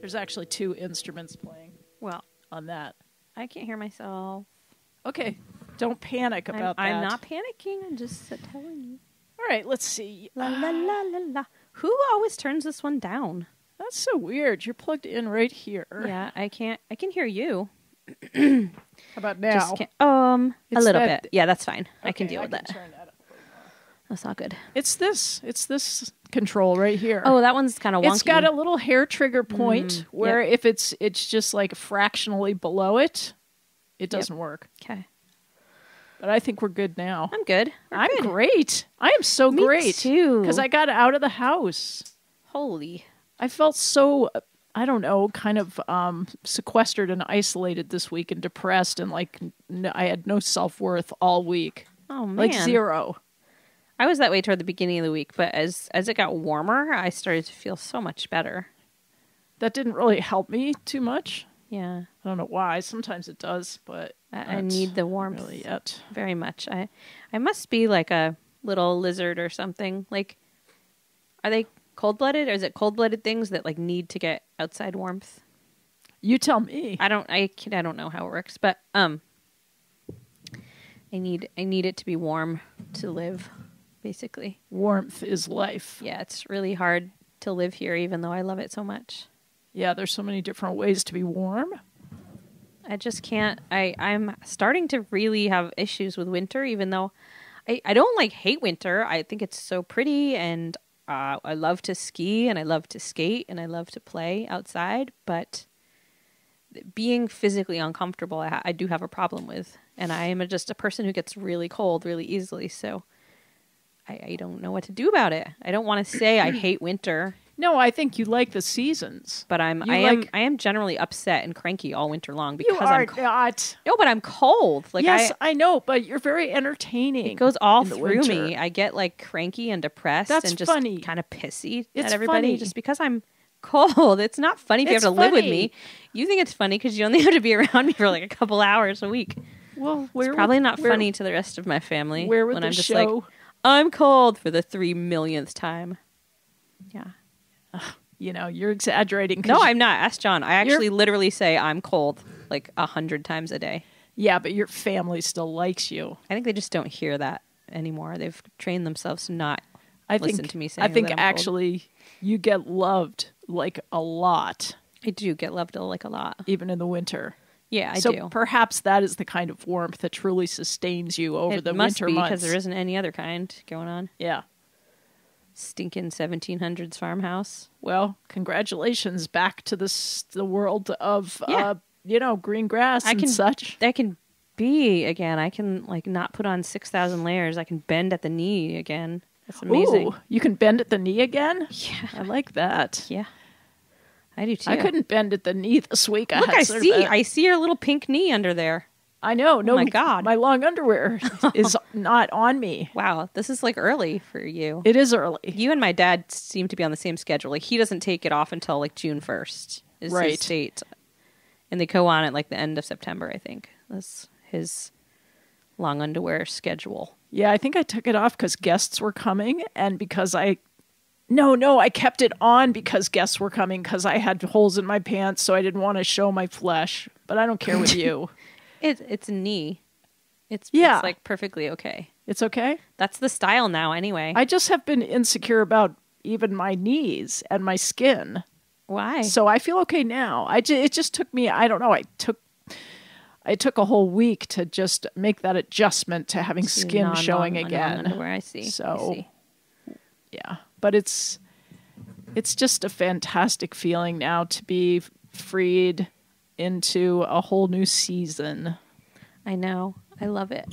There's actually 2 instruments playing Well, on that. I can't hear myself. Okay, don't panic about that. I'm not panicking. I'm just telling you. All right, let's see. La la la la la. Who always turns this one down? That's so weird. You're plugged in right here. Yeah, I can't. I can hear you. How about now? Just can't, a little bit. Yeah, that's fine. Okay, I can deal with that. Turn that up a little more. That's not good. It's this control right here. Oh, that one's kind of wonky. It's got a little hair trigger point where if it's just like fractionally below it, it doesn't work. Okay. But I think we're good now. I'm good. I'm great. I am so Me great. too. Because I got out of the house. Holy. I felt so, I don't know, kind of sequestered and isolated this week and depressed and like I had no self-worth all week. Oh, man. Like 0. I was that way toward the beginning of the week, but as it got warmer, I started to feel so much better. That didn't really help me too much. Yeah. I don't know why. Sometimes it does, but I need the warmth really yet. Very much. I must be like a little lizard or something. Like, are they cold-blooded, or is it cold-blooded things that like need to get outside warmth? You tell me. I don't know how it works, but I need it to be warm to live, basically. Warmth is life. Yeah, it's really hard to live here, even though I love it so much. Yeah, there's so many different ways to be warm. I just can't. I'm starting to really have issues with winter, even though I don't like hate winter. I think it's so pretty, and I love to ski, and I love to skate, and I love to play outside. But being physically uncomfortable, I do have a problem with, and I am just a person who gets really cold really easily. So I don't know what to do about it. I don't want to say I hate winter. No, I think you like the seasons. But I am generally upset and cranky all winter long because I'm not. No, but I'm cold. Like yes, I know, but you're very entertaining. It goes all through me. I get like cranky and depressed and just funny. kind of pissy It's at everybody funny. just because I'm cold. It's not funny if you have to live with me. You think it's funny because you only have to be around me for like a couple hours a week. Well, it's probably not funny to the rest of my family when I'm just show? like, I'm cold for the 3 millionth time. Yeah. You know, you're exaggerating. No, I'm not. Ask John. I actually literally say I'm cold like 100 times a day. Yeah, but your family still likes you. I think they just don't hear that anymore. They've trained themselves to not listen to me saying I think that I'm actually cold. You get loved like a lot. I do get loved like a lot. Even in the winter. Yeah, I do. So perhaps that is the kind of warmth that truly sustains you over the winter months. It must be, because there isn't any other kind going on. Yeah. Stinking 1700s farmhouse. Well, congratulations back to the world of green grass and such. I can be again. I can like not put on 6,000 layers. I can bend at the knee again. That's amazing. Ooh, you can bend at the knee again? Yeah. I like that. Yeah. I do too. I couldn't bend at the knee this week. Look, I see your little pink knee under there. I know. No, my God. My long underwear is not on me. Wow, this is like early for you. It is early. You and my dad seem to be on the same schedule. Like he doesn't take it off until like June 1st is Right. his date. And they go on at like the end of September, I think. That's his long underwear schedule. Yeah, I think I took it off because guests were coming and because I kept it on because guests were coming because I had holes in my pants, so I didn't want to show my flesh. But I don't care with you. It's a knee. It's like perfectly okay. It's okay? That's the style now anyway. I just have been insecure about even my knees and my skin. Why? So I feel okay now. It just took me, I don't know, I took a whole week to just make that adjustment to having skin showing again. Underwear, I see. So, yeah. But it's just a fantastic feeling now to be freed into a whole new season. I know. I love it.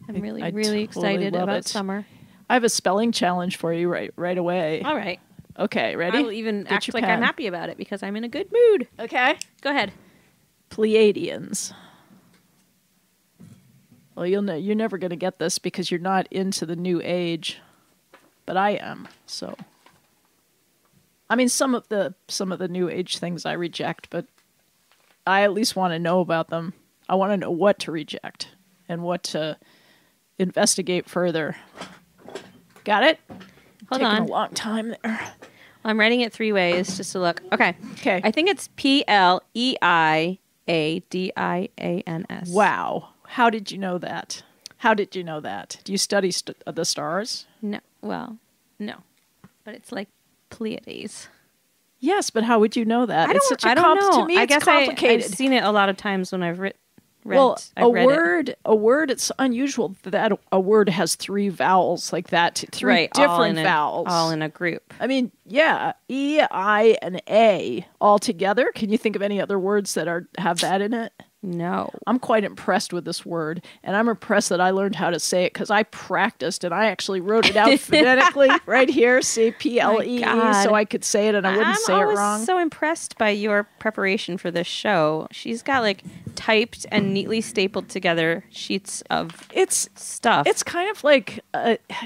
I'm really, I really totally excited love about it. summer. I have a spelling challenge for you right away. All right. Okay, ready? I will even Get act your like pen. I'm happy about it because I'm in a good mood. Okay. Go ahead. Pleiadians. Well, you're never going to get this because you're not into the new age, but I am. So, I mean, some of the new age things I reject, but I at least want to know about them. I want to know what to reject and what to investigate further. Got it? Hold Taking on. a long time there. I'm writing it 3 ways just to look. Okay. Okay. I think it's Pleiadians. Wow. How did you know that? How did you know that? Do you study the stars? No. Well, no. But it's like Pleiades. Yes, but how would you know that? I don't know. To me, I it's guess complicated. I've seen it a lot of times when I've read. Well, I've read it. a word. It's unusual that a word has 3 vowels like that. Three Right, different vowels, all in a group. I mean, yeah, E, I, and A all together. Can you think of any other words that have that in it? No. I'm quite impressed with this word, and I'm impressed that I learned how to say it because I practiced and I actually wrote it out phonetically right here. See, P-L-E-E, so I could say it and I wouldn't say it wrong. I'm so impressed by your preparation for this show. She's got like typed and neatly stapled together sheets of stuff. It's kind of like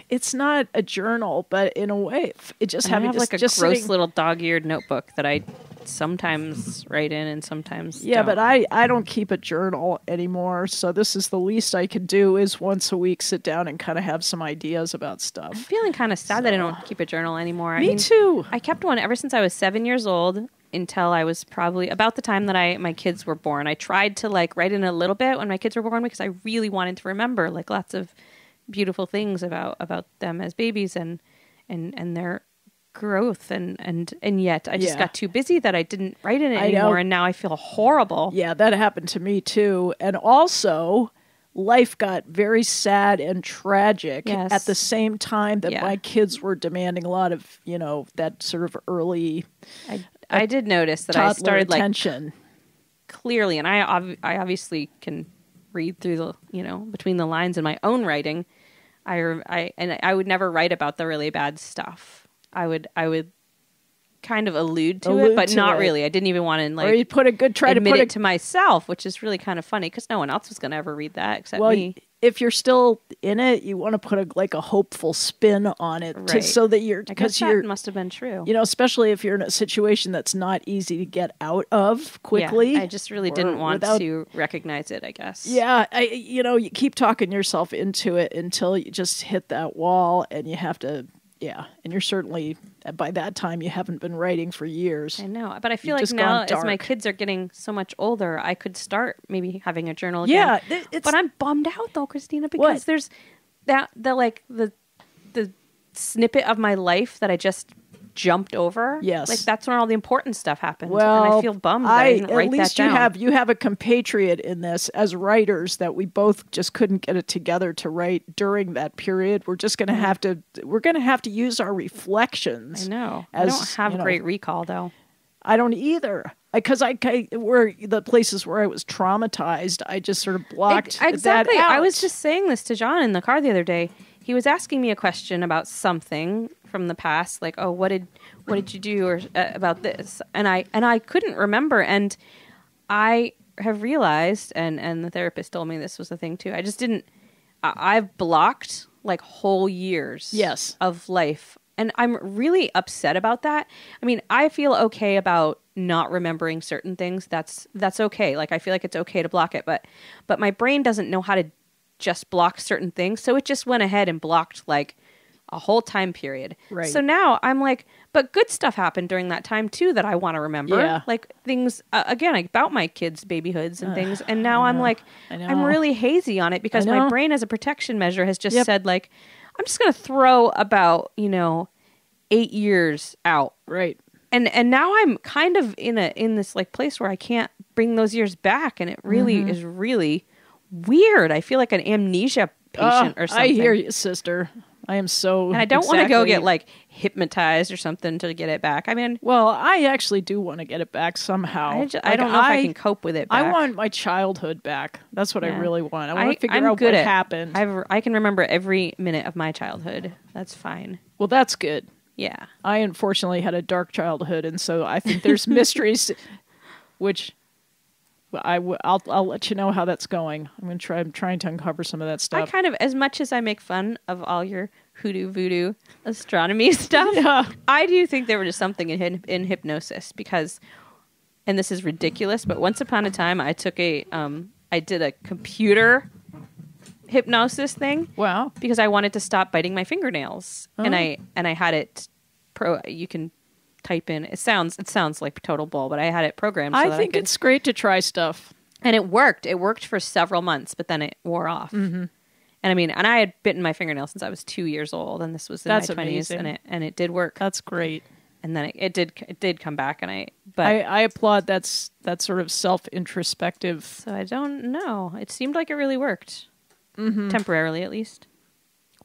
it's not a journal, but in a way, it just having have like a just gross sitting, little dog-eared notebook that I sometimes write in and sometimes don't. But I don't keep a journal anymore, so this is the least I can do is once a week sit down and kind of have some ideas about I'm stuff. feeling kind of sad that I don't keep a journal anymore. Me too. I kept one ever since I was 7 years old until I was probably about the time that my kids were born. I tried to like write in a little bit when my kids were born because I really wanted to remember like lots of beautiful things about them as babies and their growth and yet I just got too busy that I didn't write in it anymore, and now I feel horrible. Yeah, that happened to me too. And also life got very sad and tragic at the same time that my kids were demanding a lot of, that sort of early I did notice that I started attention. Like clearly, and I obviously can read through the, between the lines in my own writing. I would never write about the really bad stuff. I would kind of allude to it, but not really. I didn't even want to like. Or you admit it to myself, which is really kind of funny because no one else was going to ever read that except me. If you're still in it, you want to put a hopeful spin on it, so that that must have been true. Especially if you're in a situation that's not easy to get out of quickly. Yeah, I just really didn't want to recognize it, I guess. Yeah, you keep talking yourself into it until you just hit that wall, and you have to. Yeah, and you're certainly, by that time, you haven't been writing for years. I know, but I feel like now, as my kids are getting so much older, I could start maybe having a journal again. Yeah, but I'm bummed out, though, Christina, because there's the snippet of my life that I just jumped over. Yes. Like, that's when all the important stuff happened. Well, and I feel bummed that I didn't write that down. At least you have a compatriot in this as writers that we both just couldn't get it together to write during that period. We're just going to have to use our reflections. I know. I don't have great recall, though. I don't either. Because where the places where I was traumatized, I just sort of blocked exactly. that out. I was just saying this to John in the car the other day. he was asking me a question about something from the past, like, oh, what did you do or about this? And I couldn't remember, and I have realized, and the therapist told me this was the thing too. I just didn't. I've blocked like whole years Yes. of life, and I'm really upset about that. I mean, I feel okay about not remembering certain things. That's okay. Like, I feel like it's okay to block it, but my brain doesn't know how to just block certain things, so it just went ahead and blocked like a whole time period. Right. So now I'm like, but good stuff happened during that time too that I want to remember. Yeah. Like things again, like about my kids' babyhoods and things. And now I'm like, I know. I'm really hazy on it because I know. my brain, as a protection measure, has just said like, I'm just going to throw about 8 years out. Right. And now I'm kind of in this like place where I can't bring those years back, and it really is really weird. I feel like an amnesia patient or something. I hear you, sister. I am so. And I don't want to go get like hypnotized or something to get it back. I mean, Well, I actually do want to get it back somehow. I don't know if I can cope with it back. I want my childhood back. That's what I Yeah. really want. I want to figure I'm out good what at- happened. I can remember every minute of my childhood. That's fine. Well, that's good. Yeah. I unfortunately had a dark childhood, and so I think there's mysteries, which I'll let you know how that's going. I'm trying to uncover some of that I stuff. kind of, as much as I make fun of all your hoodoo voodoo astronomy stuff, Yeah. I do think there was just something in hypnosis because, and this is ridiculous, but once upon a time I took I did a computer hypnosis thing. Wow. Because I wanted to stop biting my fingernails, and I had it you can type in, it sounds like total bull, but I had it programmed so I that think I could, it's great to try stuff. and it worked for several months, but then it wore off. And I mean, and I had bitten my fingernail since I was 2 years old, and this was in That's my 20s, amazing. and it did work. That's great. And then it did come back, and I applaud that sort of self-introspective. so I don't know. It seemed like it really worked, temporarily at least.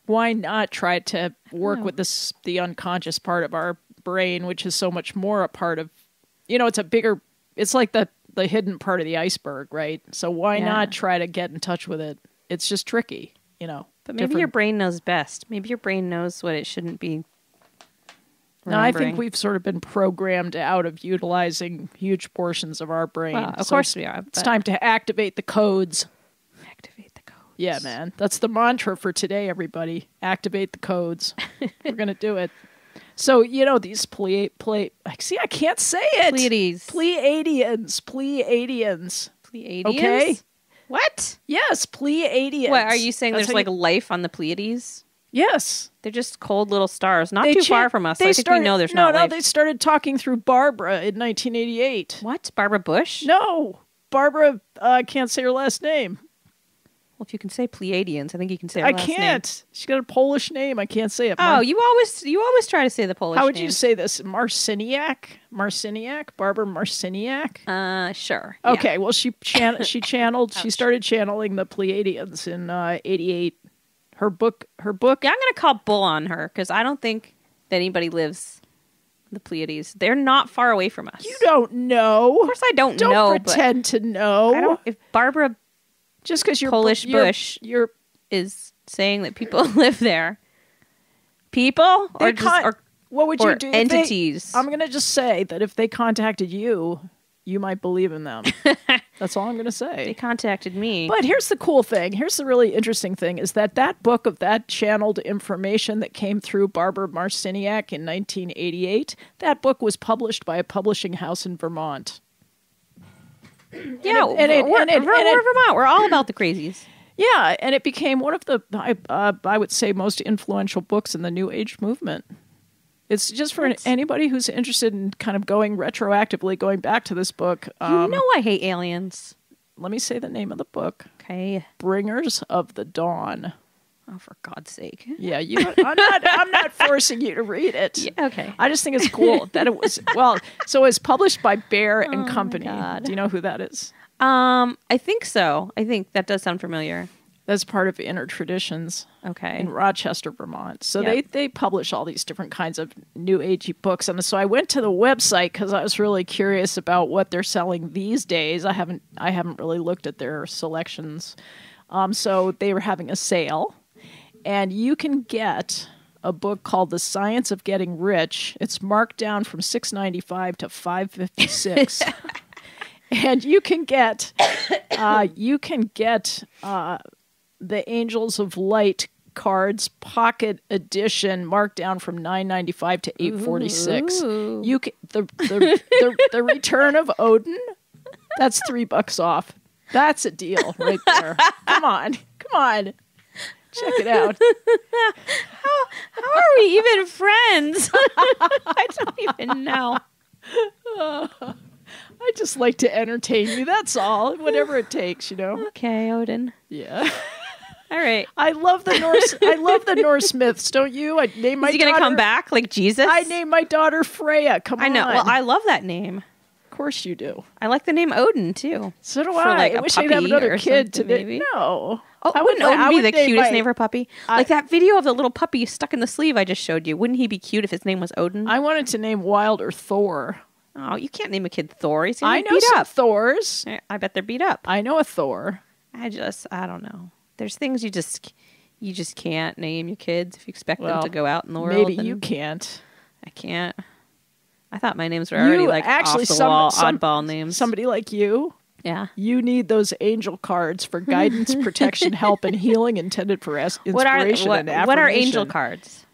Why not try to work know. with the unconscious part of our brain, which is so much more a part of, it's like the hidden part of the iceberg, right? So why Yeah. not try to get in touch with it? It's just tricky, But maybe your brain knows best. Maybe your brain knows what it shouldn't be. No, I think remembering. we've sort of been programmed out of utilizing huge portions of our brain. Well, of So course we are. It's time to activate the codes. Activate the codes. Yeah, man. That's the mantra for today, everybody. Activate the codes. We're going to do it. So, these see, I can't say it. Pleiades. Pleiadians. Pleiadians? Okay. What? Yes, Pleiadians. What, are you saying That's there's how like life on the Pleiades? Yes. They're just cold little stars, not too far from us. I think we know there's no, not life. they started talking through Barbara in 1988. What? Barbara Bush? No, Barbara, I can't say her last name. Well, if you can say Pleiadians, I think you can say her I last can't. name. She's got a Polish name. I can't say it. Oh, you always try to say the Polish How would name. you say this? Marciniak? Barbara Marciniak? Sure. Okay, well, she channeled. She started channeling the Pleiadians in 88. Her book. Yeah, I'm going to call bull on her because I don't think that anybody lives in the Pleiades. They're not far away from us. You don't know. Of course I don't know. Don't pretend to know. I don't. If Barbara Just because you're Polish Bush you're is saying that people live there, people or what would or you do? entities? I'm going to just say that if they contacted you, you might believe in them. That's all I'm going to say. They contacted me. But here's the cool thing. Here's the really interesting thing is that book of that channeled information that came through Barbara Marciniak in 1988, that book was published by a publishing house in Vermont. Yeah, we're Vermont. We're all about the crazies. Yeah, and it became one of the, I would say, most influential books in the New Age movement. It's just for anybody who's interested in kind of going back to this book. I hate aliens. Let me say the name of the book. Okay. Bringers of the Dawn. Oh, for God's sake. Yeah, I'm not forcing you to read it. Yeah, okay. I just think it's cool that it was, so it's published by Bear and Company. God. Do you know who that is? I think so. I think that does sound familiar. That's part of Inner Traditions Okay. in Rochester, Vermont. So Yep. they publish all these different kinds of new agey books. And so I went to the website because I was really curious about what they're selling these days. I haven't really looked at their selections. So they were having a sale. And you can get a book called The Science of Getting Rich. It's marked down from $6.95 to $5.56. And you can get the Angels of Light cards pocket edition marked down from $9.95 to $8.46. You can, the Return of Odin. That's $3 off. That's a deal right there. Come on. Check it out. How are we even friends? I don't even know. I just like to entertain you. That's all. Whatever it takes, Okay, Odin. Yeah. All right. I love the Norse myths, don't you? I name my Is he going to come back like Jesus? I named my daughter Freya. Come on. I know. Well, I love that name. Of course you do. I like the name Odin, too. So do I. I wish I'd have another kid to maybe. No. Oh, wouldn't Odin be the cutest name for a puppy? Like that video of the little puppy stuck in the sleeve I just showed you. Wouldn't he be cute if his name was Odin? I wanted to name Wilder Thor. Oh, you can't name a kid Thor. He's going to be beat some up. Thors. I bet they're beat up. I know a Thor. I don't know. There's things you just can't name your kids if you expect them to go out in the world. Maybe you can't. I can't. I thought my names were already off the wall, oddball names. Somebody like you. Yeah. You need those angel cards for guidance, protection, help, and healing intended for inspiration and affirmation. What are angel cards?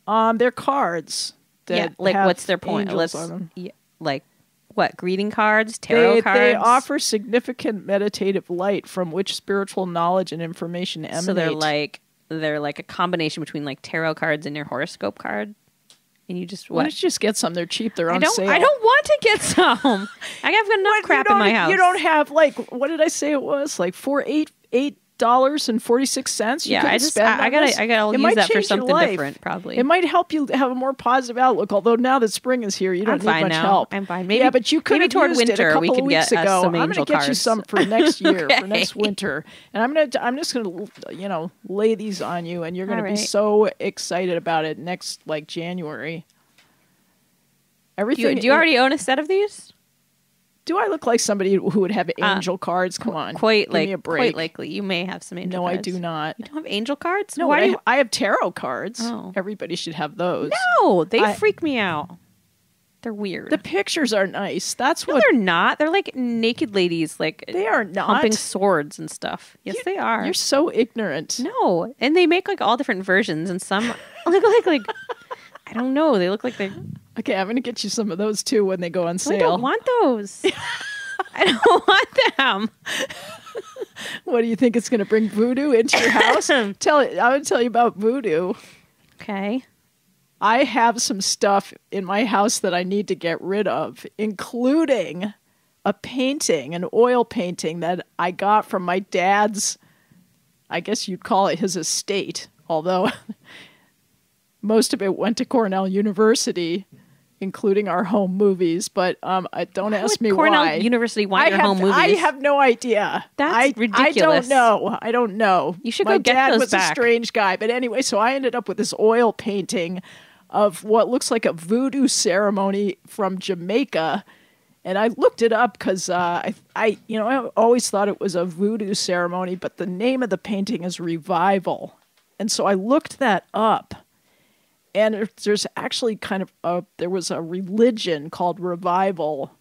They're cards. That what's their point? On them. Like what? Greeting cards? Tarot cards? They offer significant meditative light from which spiritual knowledge and information emanate. So they're like a combination between like tarot cards and your horoscope card. And you just why don't you just get some? They're cheap. They're on sale. I don't want to get some. I have enough crap in my house. You don't have what did I say it was? Like $8.46. Yeah, I gotta use that for something different. Probably it might help you have a more positive outlook. Although now that spring is here, you don't need much help. I'm fine. Maybe, but you could have toward used winter it a couple we can of weeks get ago. some I'm angel going to get cards. you some for next year, Okay. for next winter, and I'm just going to lay these on you, and you're going to be so excited about it next January. Everything. Do you already own a set of these? Do I look like somebody who would have angel cards? Come on, give me a break. Quite likely, you may have some angel cards. No, I do not. You don't have angel cards? No, I have tarot cards. Oh. Everybody should have those. No, they freak me out. They're weird. The pictures are nice. That's no, what they're not. They're like naked ladies, they are not pumping swords and stuff. Yes, they are. You're so ignorant. No, and they make all different versions, and some look like I don't know. They look like they. Okay, I'm going to get you some of those too when they go on sale. I don't want those. I don't want them. What do you think? It's going to bring voodoo into your house? I'm going to tell you about voodoo. Okay. I have some stuff in my house that I need to get rid of, including a painting, an oil painting that I got from my dad's, I guess you'd call it his estate, although most of it went to Cornell University, including our home movies. But don't ask me Cornell why. University want your home movies? I have no idea. That's ridiculous. I don't know. You should go get those back. My dad was a strange guy. But anyway, so I ended up with this oil painting of what looks like a voodoo ceremony from Jamaica. And I looked it up because I always thought it was a voodoo ceremony, but the name of the painting is Revival. And so I looked that up. And there's actually there was a religion called Revival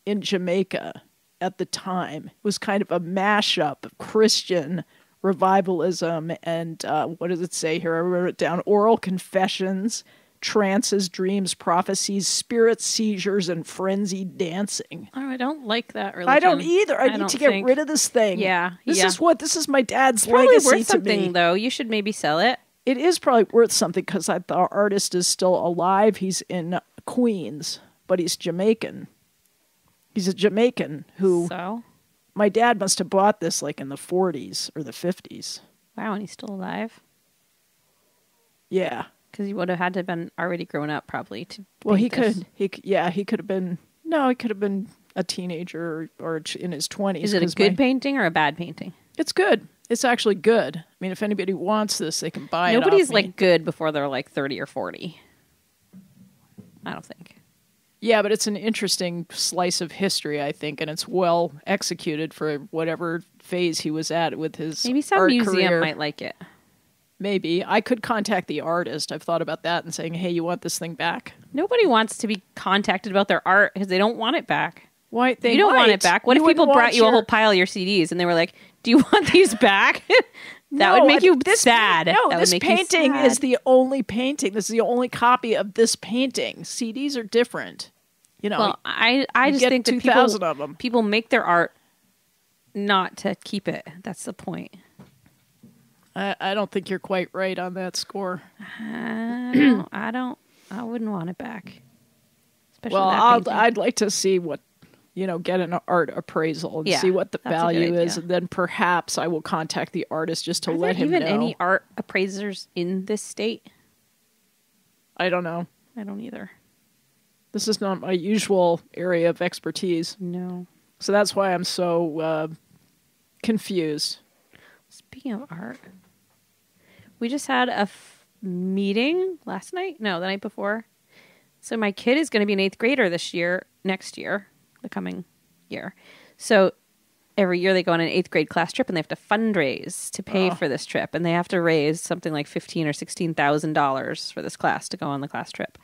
in Jamaica at the time. It was kind of a mashup of Christian revivalism and what does it say here? I wrote it down. Oral confessions, trances, dreams, prophecies, spirit seizures, and frenzied dancing. Oh, I don't like that religion. I don't either. I need to get rid of this thing. Yeah. This is my dad's it's probably legacy worth to something, me. Though. You should maybe sell it. It is probably worth something because the artist is still alive. He's in Queens, but he's Jamaican. He's a Jamaican who... So? My dad must have bought this in the 40s or the 50s. Wow, and he's still alive? Yeah. Because he would have had to have been already grown up probably to he could have been... No, he could have been a teenager or in his 20s. Is it a good painting or a bad painting? It's good. It's actually good. I mean, if anybody wants this, they can buy it. Nobody's good before they're 30 or 40. I don't think. Yeah, but it's an interesting slice of history, I think, and it's well executed for whatever phase he was at with his maybe some art museum career. might like it. Maybe. I could contact the artist. I've thought about that and saying, hey, you want this thing back? Nobody wants to be contacted about their art because they don't want it back. Why? You don't want it back. What if people brought you a whole pile of your CDs and they were like, do you want these back? That would make you sad. No, this painting is the only painting. This is the only copy of this painting. CDs are different. You know, well, I just think that 2,000 of them. People make their art not to keep it. That's the point. I don't think you're quite right on that score. I wouldn't want it back. Especially I'd like to see what, get an art appraisal and see what the value is, and then perhaps I will contact the artist just to let him know. Are there even any art appraisers in this state? I don't know. I don't either. This is not my usual area of expertise. No. So that's why I'm so confused. Speaking of art, we just had a meeting last night. No, the night before. So my kid is going to be an 8th grader next year, the coming year. So every year they go on an 8th grade class trip and they have to fundraise to pay for this trip. And they have to raise something like $15,000 or $16,000 for this class to go on the class trip.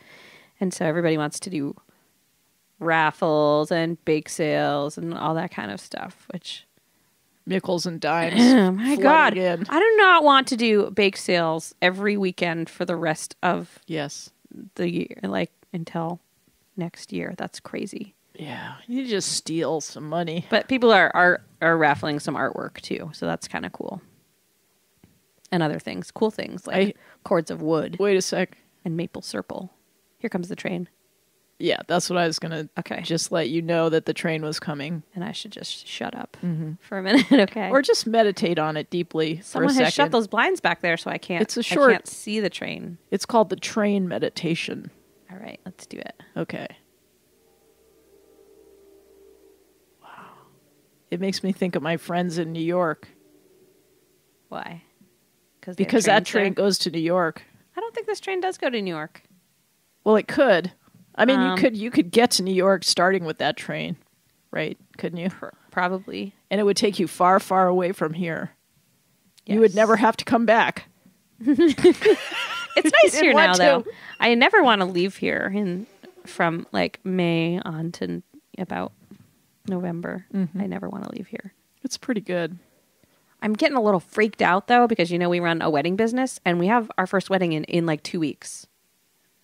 And so everybody wants to do raffles and bake sales and all that kind of stuff, which... Nickels and dimes. Oh my God. In. I do not want to do bake sales every weekend for the rest of the year, like until next year. That's crazy. Yeah, you just steal some money. But people are raffling some artwork too, so that's kind of cool. And other things, cool things like cords of wood. Wait a sec. And maple syrup. Here comes the train. Yeah, that's what I was going to just let you know that the train was coming. And I should just shut up for a minute, okay? Or just meditate on it deeply Someone for a second. has shut those blinds back there so I can't I can't see the train. It's called the train meditation. All right, let's do it. Okay. Wow. It makes me think of my friends in New York. Why? Because that train goes to New York. I don't think this train does go to New York. Well, it could. I mean, you could get to New York starting with that train, right? Couldn't you? Probably. And it would take you far, far away from here. Yes. You would never have to come back. It's nice here now, though. I never want to leave here from like May on to about November. Mm-hmm. I never want to leave here. It's pretty good. I'm getting a little freaked out, though, because, we run a wedding business, and we have our first wedding in like 2 weeks.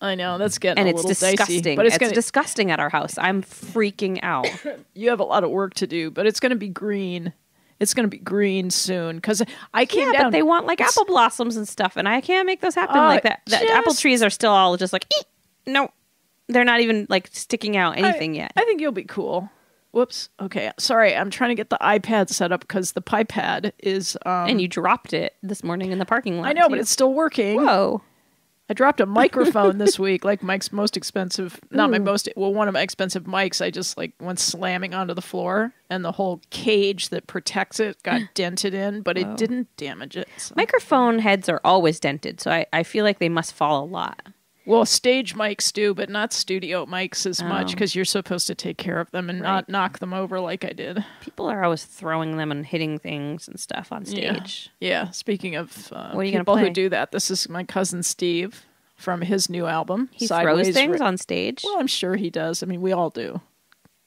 I know, that's getting a little disgusting. dicey. But it's disgusting at our house. I'm freaking out. You have a lot of work to do, but it's going to be green. It's going to be green soon, because I came down. But they want like apple blossoms and stuff, and I can't make those happen like that. The apple trees are still all just like, no, they're not even like sticking out anything yet. I think you'll be cool. Whoops. Okay. Sorry. I'm trying to get the iPad set up because the iPad is... and you dropped it this morning in the parking lot. I know, but it's still working. Whoa. I dropped a microphone this week, like Mike's most expensive... Not my most... Well, one of my expensive mics. I just went slamming onto the floor, and the whole cage that protects it got dented in, but it didn't damage it. So. Microphone heads are always dented, so I feel like they must fall a lot. Well, stage mics do, but not studio mics as much, because you're supposed to take care of them and not knock them over like I did. People are always throwing them and hitting things and stuff on stage. Yeah. Speaking of what are you people who do that, this is my cousin Steve from his new album. He throws things on stage? Well, I'm sure he does. I mean, we all do.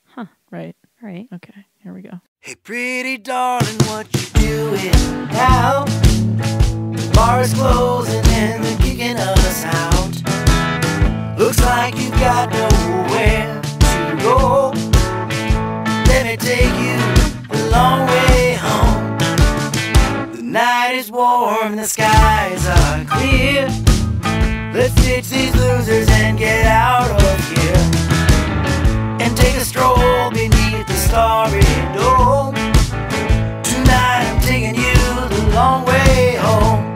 Huh. Right? Right. Okay, here we go. Hey, pretty darling, what you doing now? The bar is closing and they're kicking us out. Looks like you've got nowhere to go. Let me take you a long way home. The night is warm, the skies are clear. Let's ditch these losers and get out of here, and take a stroll beneath the starry dome. Tonight I'm taking you the long way home.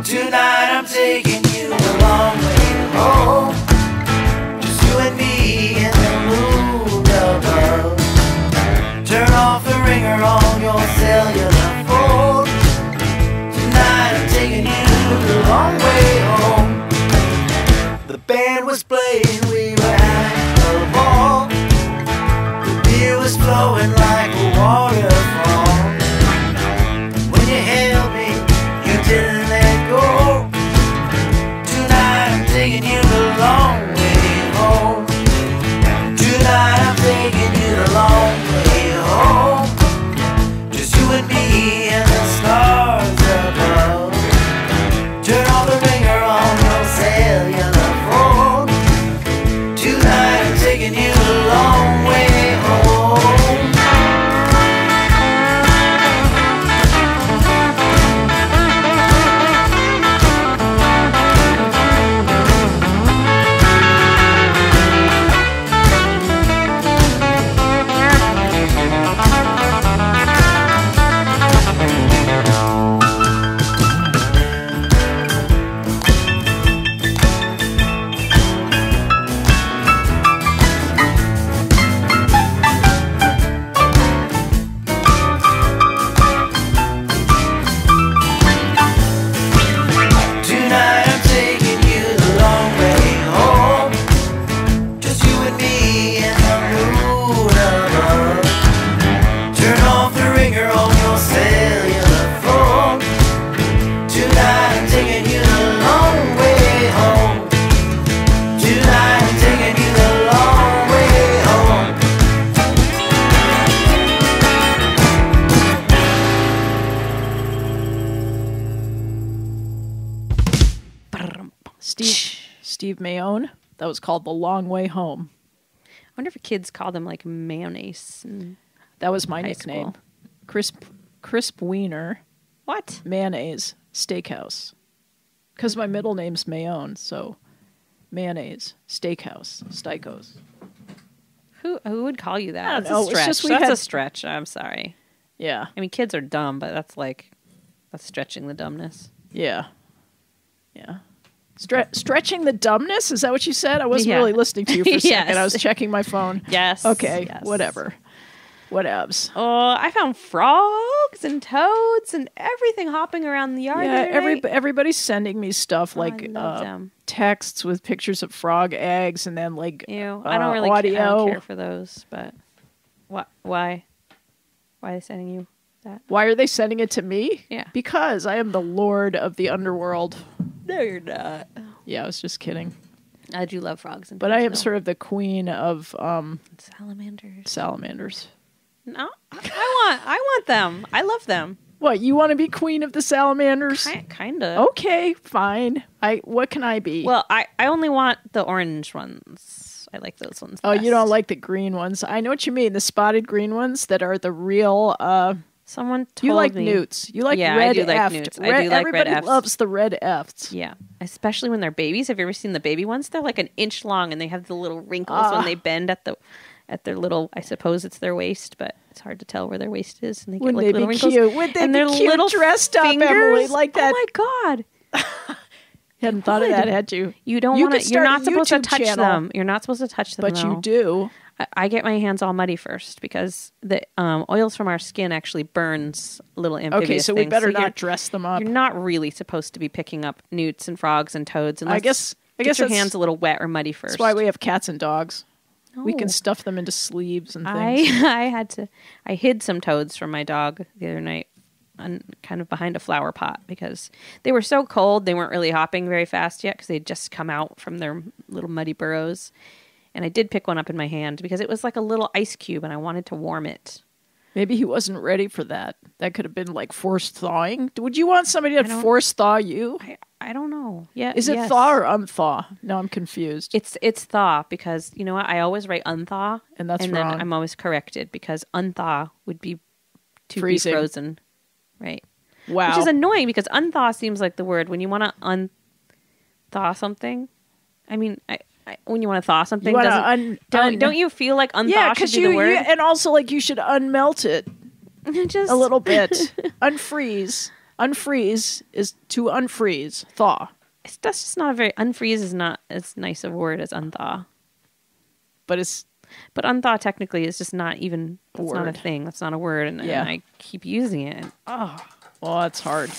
Tonight I'm taking you the long way home. Just you and me in the moon above. Turn off the ringer on your cellular phone. Tonight I'm taking you the long way home. The band was playing, we were at a ball. The beer was flowing like a waterfall. When you held me, you didn't let taking you the long way home. Tonight I'm taking you the long way home. Just you and me and the stars above. Turn off the ringer on your cellular phone. Tonight I'm taking you the long way home. Tonight I'm taking you the long way home. Just you and me and the moon above. Turn off the ringer on your cellular phone. Tonight I'm taking you the long way home. Tonight I'm taking you the long way home. Steve Mayone. That was called The Long Way Home. I wonder if kids call them like mayonnaise. That was my High nickname. school. Crisp Wiener, What? Mayonnaise, Steakhouse. Because my middle name's Mayone, so mayonnaise, steakhouse, Steakhouse. Who would call you that? I don't That's know. a It's stretch. just we That's had- a stretch. I'm sorry. Yeah, I mean, kids are dumb, but that's stretching the dumbness. yeah. Stretching the dumbness? Is that what you said? I wasn't Yeah. really listening to you for a second. Yes. I was checking my phone. Yes. Okay, yes. whatever. Whatevs. Oh, I found frogs and toads and everything hopping around the yard. Yeah, the other night. everybody's sending me stuff like I love them. texts with pictures of frog eggs and then like Ew, I don't really audio. I don't care for those, but what? Why? Why are they sending you that? Why are they sending it to me? Yeah. Because I am the lord of the underworld. No, you're not. Yeah, I was just kidding. I do love frogs and But toads, I am though. sort of the queen of Salamanders. salamanders. No, I want them. I love them. What, you want to be queen of the salamanders? Kind of. Okay, fine. What can I be? Well, I only want the orange ones. I like those ones. Oh, best. you don't like the green ones. I know what you mean. The spotted green ones that are the real Someone told you like me. newts. You like Yeah, I red do like F. newts. I do like red Everybody Fs. loves the red Fs. Yeah, especially when they're babies. Have you ever seen the baby ones? They're like an inch long, and they have the little wrinkles when they bend at their little. I suppose it's their waist, but it's hard to tell where their waist is. And they Wouldn't get like they little be wrinkles. cute? Wouldn't they and be their cute little dressed up, fingers? Emily, like that? Oh my god! You hadn't thought of that, had you? You don't You want could to. You're start not a supposed to YouTube touch channel. them. You're not supposed to touch them. But though. you do. I get my hands all muddy first because the oils from our skin actually burns little amphibious Okay, so we things. better you're- not dress them up. You're not really supposed to be picking up newts and frogs and toads unless I guess get your that's- hands a little wet or muddy first. That's why we have cats and dogs. We can Oh. stuff them into sleeves and things. I hid some toads from my dog the other night kind of behind a flower pot because they were so cold they weren't really hopping very fast yet because they'd just come out from their little muddy burrows. And I did pick one up in my hand because it was like a little ice cube and I wanted to warm it. Maybe he wasn't ready for that. That could have been like forced thawing. Would you want somebody to don't- force thaw you? I don't know. Yeah, Is it yes. thaw or unthaw? No, I'm confused. It's thaw because you know what? I always write unthaw, And that's then wrong. I'm always corrected because unthaw would be to Freezing. be frozen, right? Wow. Which is annoying because unthaw seems like the word when you want to unthaw something. I mean, when you want to thaw something, You wanna don't you feel like unthaw yeah, should because be the word? and also like you should unmelt it Just a little bit. Unfreeze. Unfreeze is to unfreeze. Thaw. That's just not a very unfreeze is not as nice a word as unthaw. But it's But unthaw technically is just not even that's not a word. thing. That's not a word, and Yeah. I keep using it. well, it's hard.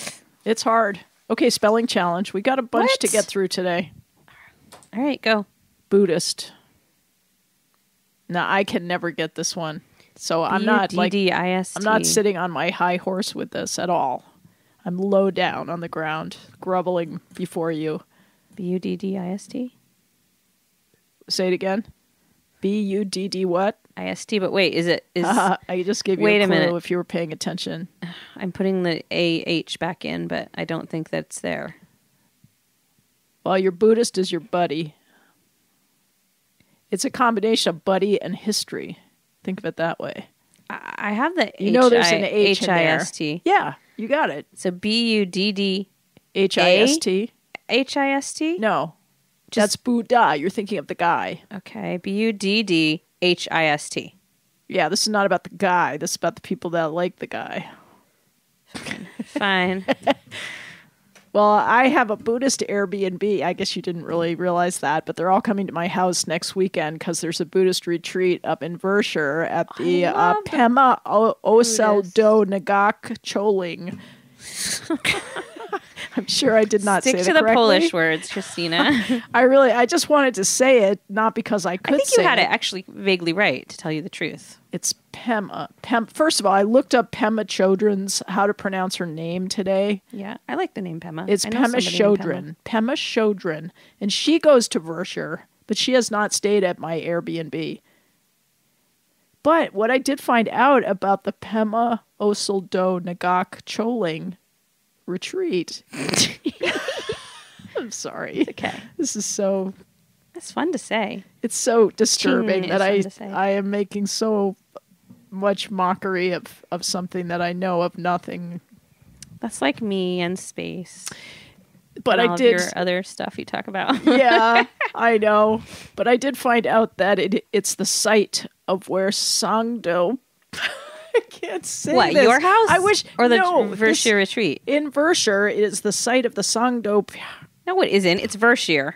It's hard. Okay, spelling challenge. We got a bunch to What? get through today. All right, go. Buddhist. Now I can never get this one. So I'm not like B-U-D-D-I-S-T. I'm not sitting on my high horse with this at all. I'm low down on the ground, groveling before you. Buddist? Say it again. Budd what? IST, but wait, is I just gave you Wait a a clue minute. if you were paying attention. I'm putting the AH back in, but I don't think that's there. Well, your Buddhist is your buddy. It's a combination of buddy and history. Think of it that way. I have the there's an H in there. HIST. Yeah, you got it. So BUDD HIST. HIST? No, that's Buddha. You're thinking of the guy. Okay, BUDD HIST. Yeah, this is not about the guy. This is about the people that like the guy. Fine. Well, I have a Buddhist Airbnb. I guess you didn't really realize that, but they're all coming to my house next weekend because there's a Buddhist retreat up in Vershire at the Pema Osel Do Nagak Choling. I'm sure I did not Stick say to that the correctly. Polish words, Christina. I just wanted to say it, not because I could I think say you had it actually vaguely right, to tell you the truth. It's Pema. First of all, I looked up Pema Chodron's how to pronounce her name today. Yeah, I like the name Pema. It's I know Pema somebody named Chodron. Pema Chodron. And she goes to Vershire, but she has not stayed at my Airbnb. But what I did find out about the Pema Osel Do Nagak Choling retreat. I'm sorry. Okay. This is so... That's fun to say. It's so disturbing Ching that is fun to say. I am making so much mockery of something that I know of nothing. That's like me and space. But and I all did... of your other stuff you talk about. Yeah, I know. But I did find out that it's the site of where Sangdo... I can't say What, this. your house? I wish... Or the no, Vershire retreat? In Vershire is the site of the Sangdo... No, it isn't. It's Vershire.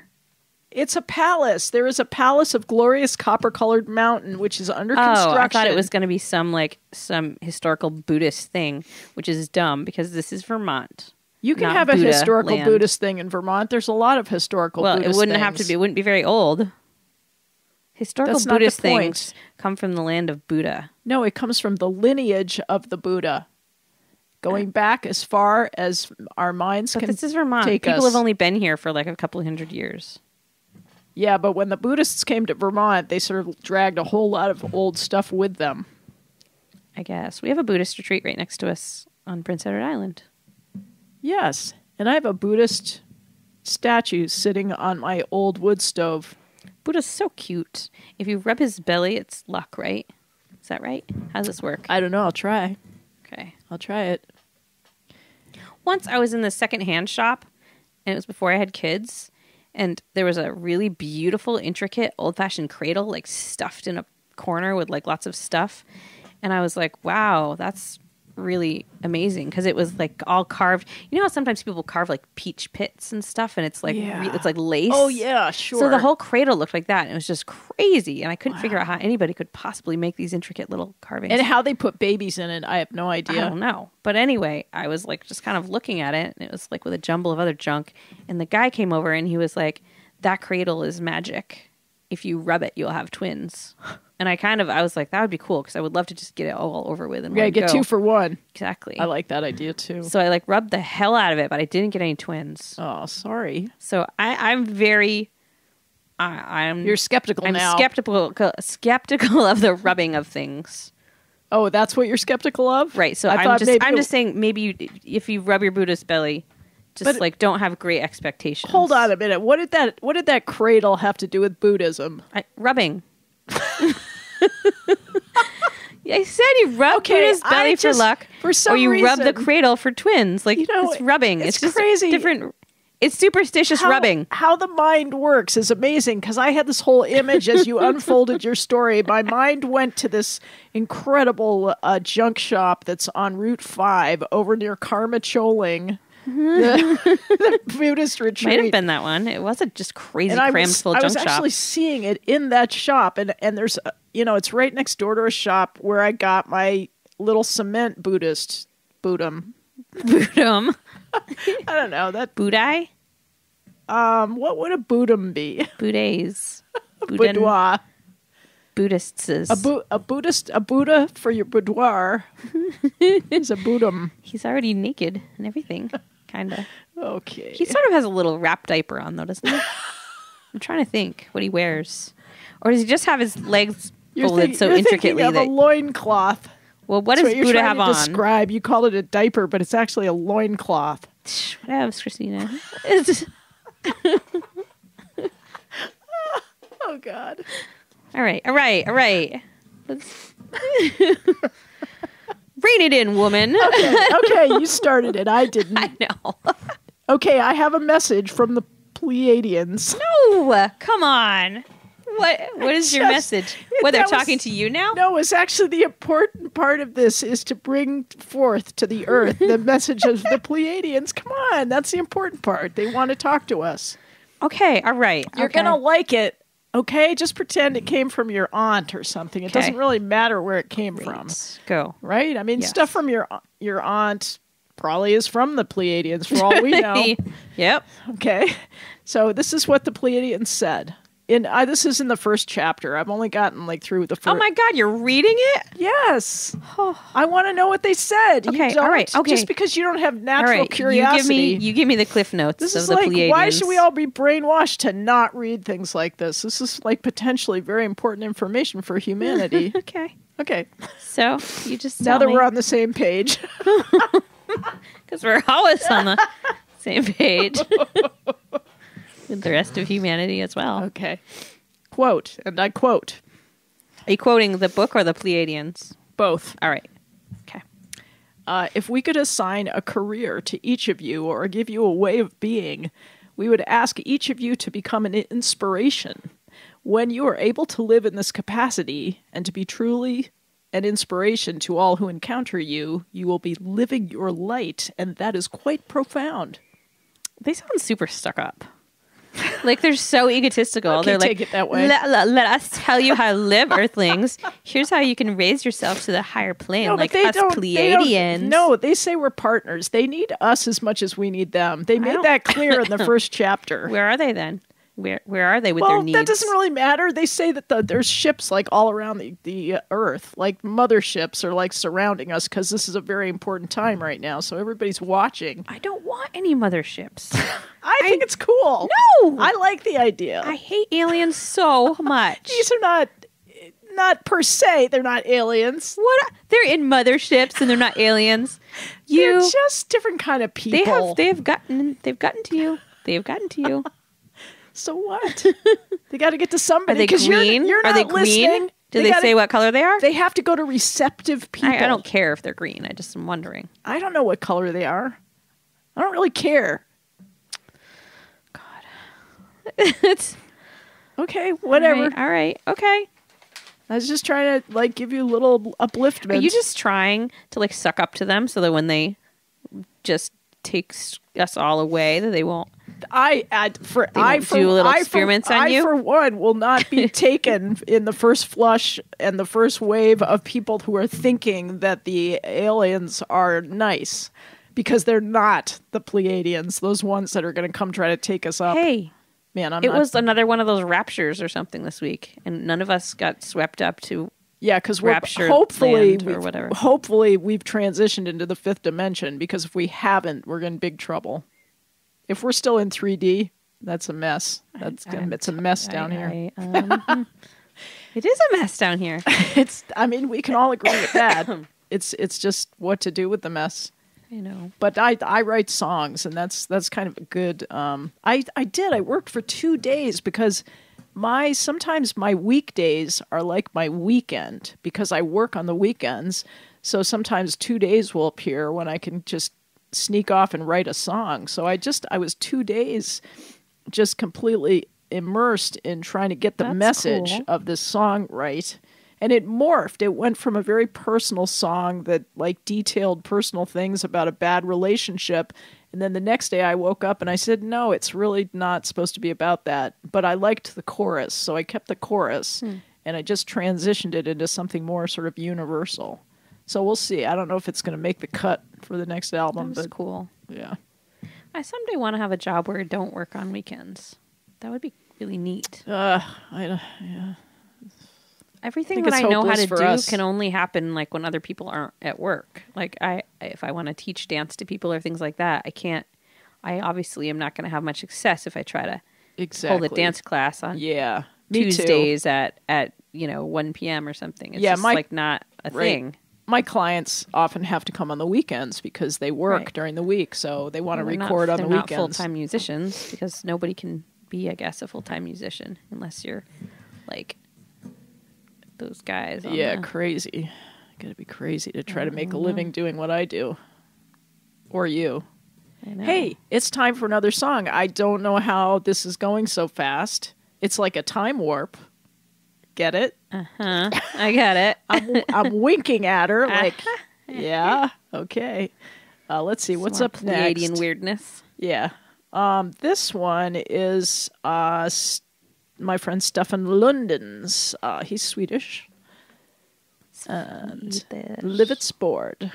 It's a palace. There is a palace of glorious copper-colored mountain, which is under construction. Oh, I thought it was going to be some historical Buddhist thing, which is dumb because this is Vermont. You can not have a Buddha historical land. Buddhist thing in Vermont. There's a lot of historical Well, Buddhist it wouldn't have to things. be. It wouldn't be very old. Historical That's not the Buddhist point. things come from the land of Buddha. No, it comes from the lineage of the Buddha, going back as far as our minds But can this is Vermont. take People us. have only been here for like a couple of hundred years. Yeah, but when the Buddhists came to Vermont, they sort of dragged a whole lot of old stuff with them. I guess. We have a Buddhist retreat right next to us on Prince Edward Island. Yes, and I have a Buddhist statue sitting on my old wood stove. Buddha's so cute. If you rub his belly, it's luck, right? Is that right? How does this work? I don't know. I'll try. Okay. I'll try it. Once I was in the secondhand shop, and it was before I had kids, and there was a really beautiful, intricate, old-fashioned cradle, like stuffed in a corner with like lots of stuff. And I was like, wow, that's really amazing because it was like all carved. You know how sometimes people carve like peach pits and stuff, and it's like Yeah. it's like lace. Oh, yeah, sure. So the whole cradle looked like that, and it was just crazy. And I couldn't figure out how anybody could possibly make these intricate little carvings. And how they put babies in it, I have no idea. I don't know. But anyway, I was like just kind of looking at it, and it was like with a jumble of other junk. And the guy came over, and he was like, "That cradle is magic. If you rub it, you'll have twins." And I was like, that would be cool because I would love to just get it all over with. And Yeah, get 2 for 1. Exactly. I like that idea too. So I like rubbed the hell out of it, but I didn't get any twins. Oh, sorry. So I'm very, I'm You're skeptical I'm now. skeptical of the rubbing of things. Oh, that's what you're skeptical of? Right. So I I'm thought just maybe I'm just saying maybe if you rub your Buddhist belly, just But- like don't have great expectations. Hold on a minute. What did that cradle have to do with Buddhism? Rubbing. I said you rub Okay, Buddha's belly for luck, for some or you rub the reason- cradle for twins. Like, You know, it's rubbing. it's just crazy. different. It's superstitious rubbing. How the mind works is amazing because I had this whole image as you unfolded your story. My mind went to this incredible junk shop that's on Route 5 over near Karma Choling, the Buddhist retreat. Might have been that one. It wasn't just crazy And crammed full of I junk was shop. actually seeing it in that shop, and there's it's right next door to a shop where I got my little cement Buddhist Buddham. Buddham. I don't know that. Budai? What would a Buddham be? Buddhas. Boudoir. Buddhists. A Buddha for your boudoir is a Buddham. He's already naked and everything. Kind of. Okay. He sort of has a little wrap diaper on, though, doesn't he? I'm trying to think what he wears. Or does he just have his legs folded so intricately? You're thinking of a loincloth. Well, what does Buddha have on? Describe. You call it a diaper, but it's actually a loincloth. Whatevs, Christina. Oh, God. All right. Let's rein it in, woman. Okay, you started it. I didn't. I know. Okay, I have a message from the Pleiadians. No, come on. What is your message? What, they're talking to you now? No, it's actually the important part of this is to bring forth to the earth the message of the Pleiadians. Come on, that's the important part. They want to talk to us. Okay, all right. You're going to like it. Okay, just pretend it came from your aunt or something. It doesn't really matter where it came from. Go. Right? I mean, stuff from your aunt probably is from the Pleiadians for all we know. Yep. Okay. So this is what the Pleiadians said. This is in the first chapter. I've only gotten through the first. Oh my God, you're reading it? Yes. I want to know what they said. Okay, all right. Okay. Just because you don't have natural curiosity. You give me the cliff notes This of is the Pleiadians. Why should we all be brainwashed to not read things like this? This is potentially very important information for humanity. Okay. So you just now that we're on the same page. Because we're always on the same page. With the rest of humanity as well. Okay. Quote, and I quote. Are you quoting the book or the Pleiadians? Both. All right. Okay. If we could assign a career to each of you or give you a way of being, we would ask each of you to become an inspiration. When you are able to live in this capacity and to be truly an inspiration to all who encounter you, you will be living your light, and that is quite profound. They sound super stuck up. They're so egotistical. They're take it that way. Let us tell you how to live, Earthlings. Here's how you can raise yourself to the higher plane, us Pleiadians. No, they say we're partners. They need us as much as we need them. They made that clear in the first chapter. Where are they then? Where are they with their needs? Well, that doesn't really matter. They say that there's ships all around the Earth, motherships are surrounding us because this is a very important time right now. So everybody's watching. I don't want any motherships. I think it's cool. No, I like the idea. I hate aliens so much. These are not per se. They're not aliens. What? They're in motherships and they're not aliens. They're just different kind of people. They've gotten to you. They've gotten to you. So what? They got to get to somebody. Are they green? You're not are they green? listening. Do they say what color they are? They have to go to receptive people. I don't care if they're green. I just am wondering. I don't know what color they are. I don't really care. God. It's okay, whatever. All right. Okay. I was just trying to give you a little upliftment. Are you just trying to suck up to them so that when they just take us all away that they won't do little experiments on you? I, for one, will not be taken in the first flush and the first wave of people who are thinking that the aliens are nice, because they're not the Pleiadians, those ones that are going to come try to take us up. Hey, man, it was another one of those raptures or something this week, and none of us got swept up to. Yeah, because hopefully we've transitioned into the fifth dimension, because if we haven't, we're in big trouble. If we're still in 3D, that's a mess. It's a mess down here. It is a mess down here. We can all agree with that. It's just what to do with the mess. I know. But I write songs, and that's kind of a good. I worked for 2 days because sometimes my weekdays are like my weekend, because I work on the weekends. So sometimes 2 days will appear when I can just sneak off and write a song. So I was 2 days just completely immersed in trying to get the message of this song right. And it morphed. It went from a very personal song that detailed personal things about a bad relationship. And then the next day I woke up and I said, no, it's really not supposed to be about that. But I liked the chorus. So I kept the chorus and I just transitioned it into something more sort of universal. So we'll see. I don't know if it's going to make the cut for the next album. That's cool. Yeah. I someday want to have a job where I don't work on weekends. That would be really neat. Everything that I know how to do can only happen when other people aren't at work. If I want to teach dance to people or things like that, I can't I obviously am not going to have much success if I try to Exactly. hold a dance class on Yeah. Me Tuesdays too. at 1 p.m. or something. It's Yeah, just like not a thing. My clients often have to come on the weekends because they work Right. during the week, so they want to They're record on the they're not weekends. full-time musicians because nobody can be, I guess, a full-time musician unless you're like those guys. On Yeah, the, crazy. Got to be crazy to try to make a living doing what I do. Or you. I know. Hey, it's time for another song. I don't know how this is going so fast. It's like a time warp. Get it? I got it. I'm winking at her like, yeah, okay. Let's see, what's up next? Pleiadian weirdness. Yeah. This one is my friend Stefan Lundin's. He's Swedish. And Livets Bord.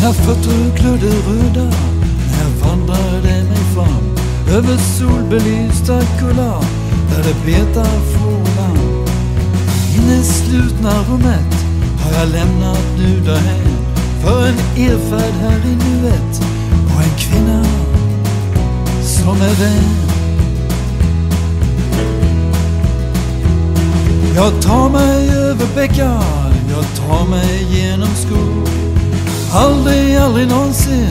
Mina fötter glödde röda när jag vandrade mig fram över solbelysta kullar där det betar fåglar. Inneslutna rummet har jag lämnat nu därhän för en erfärd här i nuet och en kvinna som är vän. Jag tar mig över bäckar, jag tar mig genom skog. Aldrig någonsin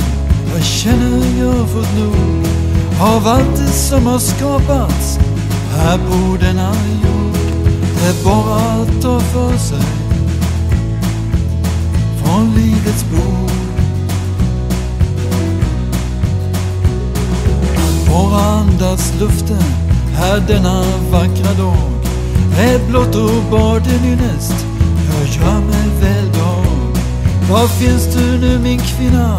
jag känner jag fått nog av allt det som har skapats här på denna jord. Det är bara att ta för sig från livets bord. Att bara andas luften här denna vackra dag är blott och bad en ynnest, jag gör mig väl dag. Var finns du nu min kvinna?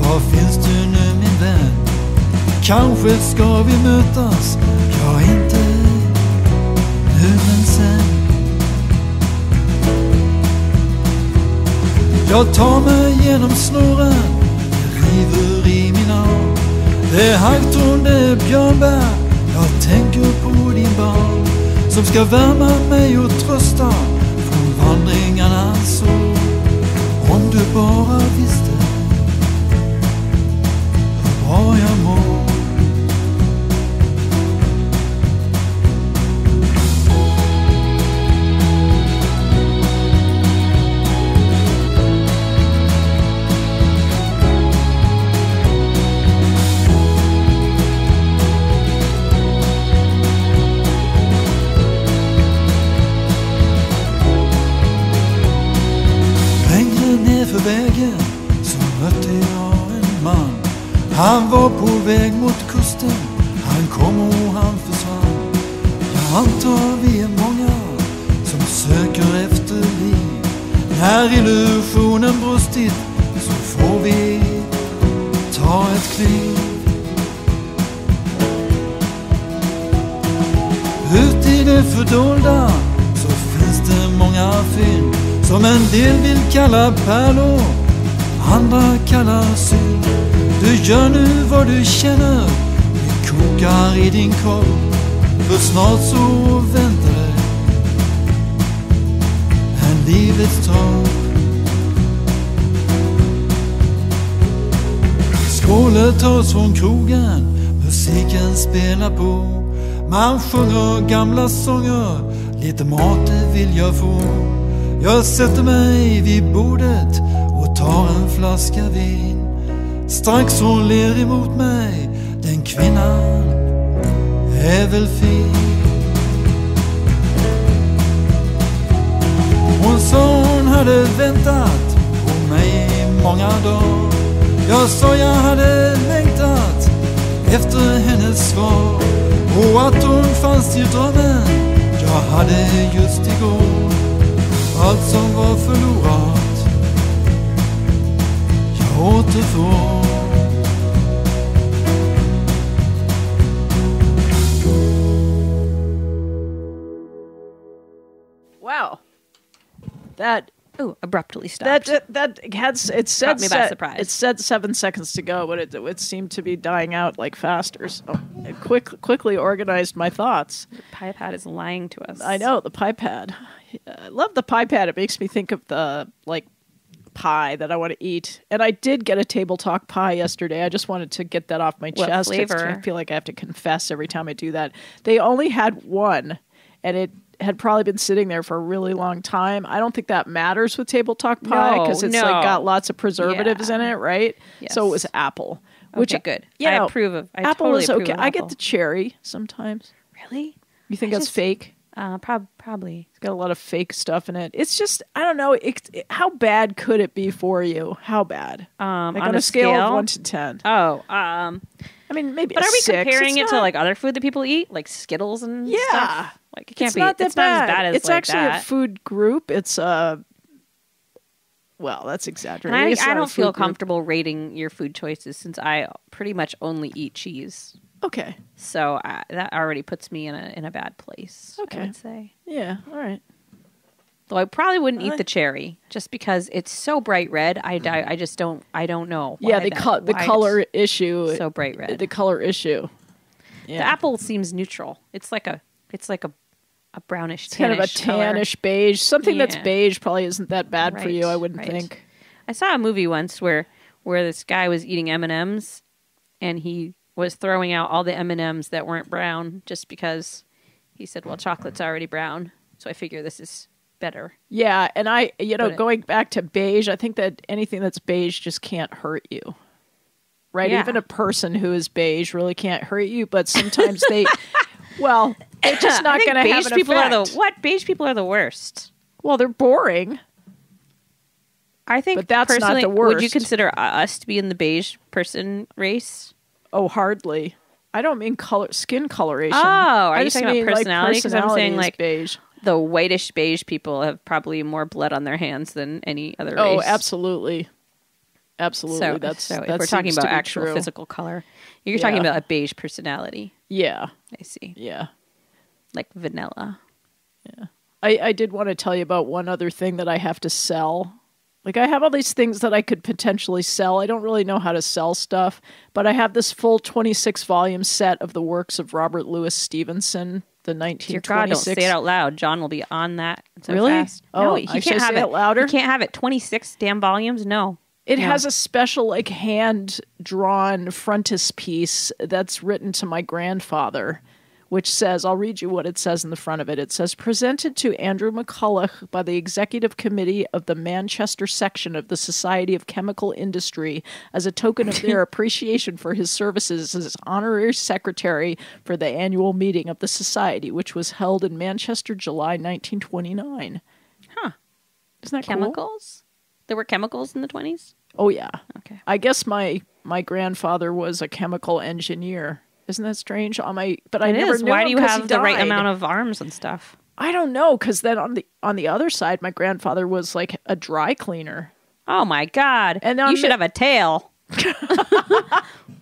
Var finns du nu min vän? Kanske ska vi mötas, ja inte nu men sen. Jag tar mig genom snåren, det river i min arm. Det är hagtorn, det är björnbär, jag tänker på din barn som ska värma mig och trösta från vandringarnas sol. Om du bara visste hur bra jag mår. För vägen så mötte jag en man. Han var på väg mot kusten, han kom och han försvann. Jag antar vi är många som söker efter liv. När illusionen brustit så får vi ta ett kliv. Ut i det fördolda så finns det många fynd som en del vill kalla pärlor, andra kallar synd. Du gör nu vad du känner, det kokar i din kropp. För snart så väntar dig en livets topp. Skålet tas från krogen, musiken spelar på. Man sjunger gamla sånger, lite mat vill jag få. Jag sätter mig vid bordet och tar en flaska vin. Strax hon ler emot mig, den kvinnan är väl fin. Hon sa hon hade väntat på mig i många dagar. Jag sa jag hade längtat efter hennes svar. Och att hon fanns i drömmen jag hade just igår. Allt som var förlorat jag återfår. Wow. That Oh, abruptly stopped. That had it said Caught me by surprise. It said 7 seconds to go, but it seemed to be dying out like faster. So it quickly organized my thoughts. The pipette is lying to us. I know the pipette. I love the pipette. It makes me think of the pie that I want to eat. And I did get a table talk pie yesterday. I just wanted to get that off my What chest. flavor? I feel like I have to confess every time I do that. They only had one, and it had probably been sitting there for a really long time. I don't think that matters with table talk pie because it's got lots of preservatives in it, right? Yes. So it was apple, which Okay, good. You know, I approve of. I apple totally is approve okay. of I apple. get the cherry sometimes. Really? You think I that's just- fake? Probably. It's got a lot of fake stuff in it. It's just, I don't know. How bad could it be for you? How bad? On on a scale of 1 to 10. Oh, I mean, maybe. but a are we 6. comparing It's it to not- like other food that people eat, like Skittles and stuff? Like it can't it's be. Not that it's not as bad as it's like actually that. a food group. It's well, that's exaggerating. And It's I not a don't food feel group. comfortable rating your food choices since I pretty much only eat cheese. Okay. So that already puts me in a bad place. Okay. I would say. Yeah. All right. Though I probably wouldn't eat the cherry just because it's so bright red. I just don't. I don't know. Yeah. why The why color issue. it's so bright red. The color issue. Yeah. The apple seems neutral. It's like a brownish, It's kind of a tannish color. tannish beige. Something that's Yeah. beige probably isn't that bad for Right, you. I wouldn't right. think. I saw a movie once where this guy was eating M&Ms and he was throwing out all the M&Ms that weren't brown just because he said, "Well, chocolate's already brown, so I figure this is better." Yeah, and But going back to beige, I think that anything that's beige just can't hurt you. Right? Yeah. Even a person who is beige really can't hurt you, but sometimes they're just not going to have an people effect. beige people are the worst. Well, they're boring. I think But that's not personally, the would you worst. consider us to be in the beige person race? Oh, hardly. I don't mean skin coloration. Oh, are I you just talking about mean, like, personality? 'Cause I'm saying, personality is like, beige. The whitish beige people have probably more blood on their hands than any other race. Oh, absolutely. Absolutely. So, That's so if that we're talking seems to about be actual true. physical color, you're talking Yeah. about a beige personality. Yeah. I see, Yeah. like vanilla. I did want to tell you about one other thing that I have to sell. Like, I have all these things that I could potentially sell. I don't really know how to sell stuff, but I have this full 26-volume set of the works of Robert Louis Stevenson, the Dear God, don't 1926. say it out loud. John will be on that so Really? fast. Oh, No, I he should can't have say it it louder? He can't have it. 26 damn volumes. No. It No. has a special, hand-drawn frontispiece that's written to my grandfather, which says, I'll read you what it says in the front of it. It says, presented to Andrew McCulloch by the Executive Committee of the Manchester Section of the Society of Chemical Industry as a token of their appreciation for his services as honorary secretary for the annual meeting of the Society, which was held in Manchester, July 1929. Huh. Isn't that cool? Chemicals? There were chemicals in the 20s? Oh, yeah. Okay. I guess my grandfather was a chemical engineer. Isn't that strange? But I It never is. knew Why him do you 'cause he have the right died. amount of arms and stuff? I don't know, because then on the other side, my grandfather was like a dry cleaner. Oh my God. And you should have a tail.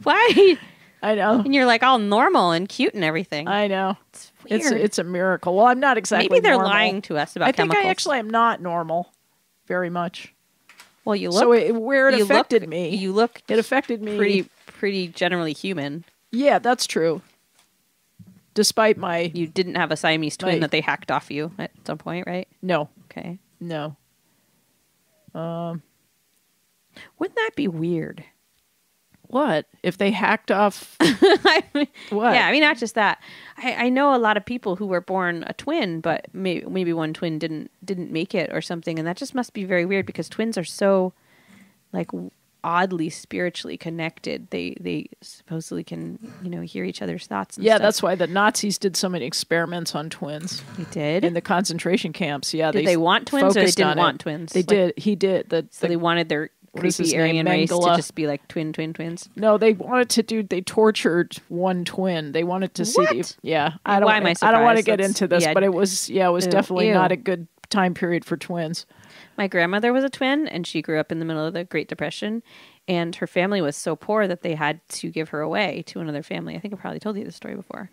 Why? I know. And you're like all normal and cute and everything. I know. It's weird. It's a miracle. Well, I'm not exactly Maybe they're normal. lying to us about I think chemicals. I actually am not normal very much. Well, you look. So where it you affected look, me, You look it affected me. pretty generally human. Yeah, that's true. Despite my... You didn't have a Siamese twin Right. that they hacked off you at some point, right? No. Okay. No. Wouldn't that be weird? What? If they hacked off... I mean, What? Yeah, I mean, not just that. I know a lot of people who were born a twin, but maybe one twin didn't make it or something, and that just must be very weird because twins are so like oddly spiritually connected. They supposedly can hear each other's thoughts. And Yeah, stuff. that's why the Nazis did so many experiments on twins They did. in the concentration camps. Yeah, Did they want twins or they focused didn't on it. want twins? They Like, did. He did. So they wanted their what is his creepy name? Aryan race to Mengele. just be like twins. No, they wanted to do. They tortured one twin. They wanted to see. What? Yeah, I don't. Why am I I don't want to surprised? get That's- into this, yeah. but it was. Yeah, it was Ew. definitely Ew. not a good time period for twins. My grandmother was a twin, and she grew up in the middle of the Great Depression, and her family was so poor that they had to give her away to another family. I think I probably told you this story before.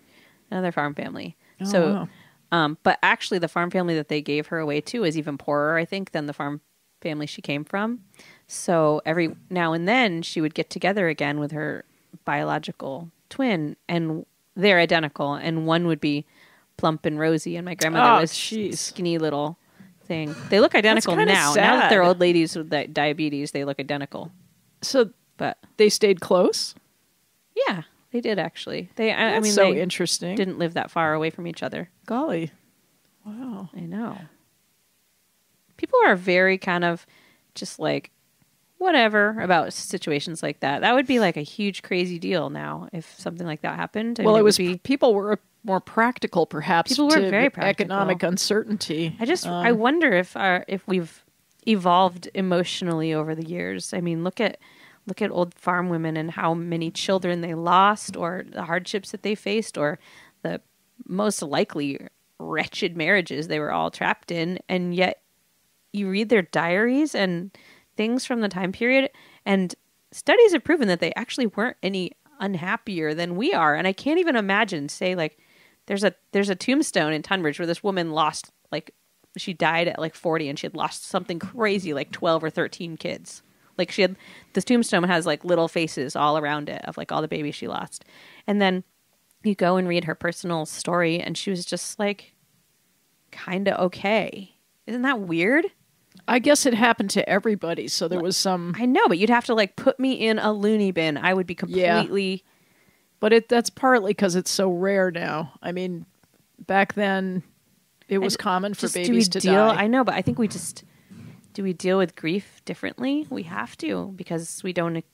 Another farm family. Oh, wow. But actually, the farm family that they gave her away to is even poorer, I think, than the farm family she came from. So every now and then she would get together again with her biological twin, and they're identical, and one would be plump and rosy, and my grandmother was skinny little thing. They look identical now. Sad. Now that they're old ladies with diabetes, they look identical. So, but they stayed close? Yeah, they did actually. I mean, so they interesting. Didn't live that far away from each other. Golly. Wow. I know. People are very kind of just like, whatever about situations like that. That would be like a huge, crazy deal now if something like that happened. Well, people were more practical, perhaps. People were very practical. Economic uncertainty. I wonder if we've evolved emotionally over the years. I mean, look at old farm women and how many children they lost, or the hardships that they faced, or the most likely wretched marriages they were all trapped in, and yet you read their diaries and things from the time period, and studies have proven that they actually weren't any unhappier than we are. And I can't even imagine, say, like, there's a tombstone in Tunbridge where this woman lost, like, she died at like 40 and she had lost something crazy, like 12 or 13 kids. Like, she had, this tombstone has like little faces all around it of like all the babies she lost. And then you go and read her personal story, and she was just like kind of okay. Isn't that weird? I guess it happened to everybody, so there was some... I know, but you'd have to, like, put me in a loony bin. I would be completely... Yeah. But that's partly because it's so rare now. I mean, back then, it was common for babies to die. I know, but I think do we deal with grief differently? We have to, because